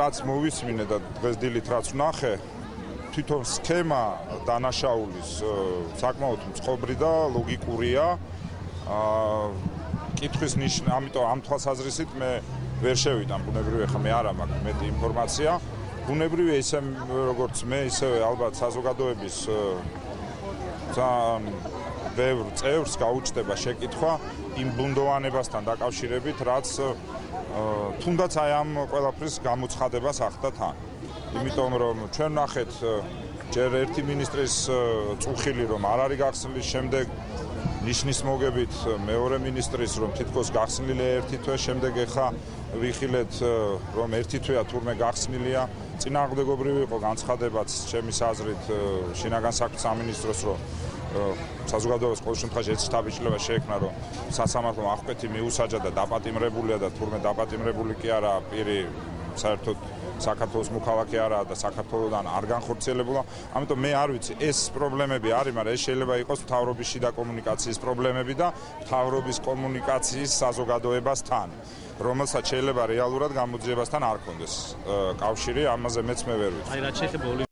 რაც მოვისმინე და დღეს დილით რაც ვნახე, თვითონ სქემა დანაშაულის საკმაოდ მწყობრი და ლოგიკურია. კითხვის ნიშნა, ამიტომ ამ თვალსაზრისით მე ვერ შევიტან ბუნებრივია, ხა მე არა მაქვს მეტი ინფორმაცია. ბუნებრივია ისე როგორც მე, ისევე ალბათ საზოგადოების ძალიან ბევრ წევრს გაუჩნდება შეკითხვა იმ ბუნდოვანებასთან დაკავშირებით, რაც თუნდაც აი ამ ყველაფრის გამოცხადებას ახდა თან. იმიტომ რომ ჩვენ ვნახეთ ჯერ ერთი მინისტრის წუხილი რომ არ არის გახსნილი, შემდეგ ნიშნის მოგებით მეორე მინისტრის რომ თითქოს გახსნილია ერთი თვე, შემდეგ ეხა ვიხილეთ რომ ერთი თვეა თურმე გახსნილია. წინააღმდეგობრივი იყო განცხადებაც ჩემის აზრით შინაგან საქმეთა სამინისტროს რომ საზოგადოებას ყოველ შემთხვევაში ეს შტაბი-შლება შეექმნა რომ სასამართლომ აღკვეთი მიუსაჯა და დაპატიმრებულია და თურმე დაპატიმრებული კი არა პირი საერთოდ საქართველოს მოქალაქე არაა და საქართველოსთან არ განხორციელებულა. ამიტომ მე არ ვიცი ეს პრობლემები არის, მაგრამ ეს შეიძლება იყოს მთავრობის შიდა კომუნიკაციის პრობლემები და მთავრობის კომუნიკაციის საზოგადოებასთან, რომელსაც შეიძლება რეალურად გამოძიებასთან არ ქონდეს კავშირი, ამაზე მეც მე ვერ ვიცი. აი რაც შეიძლება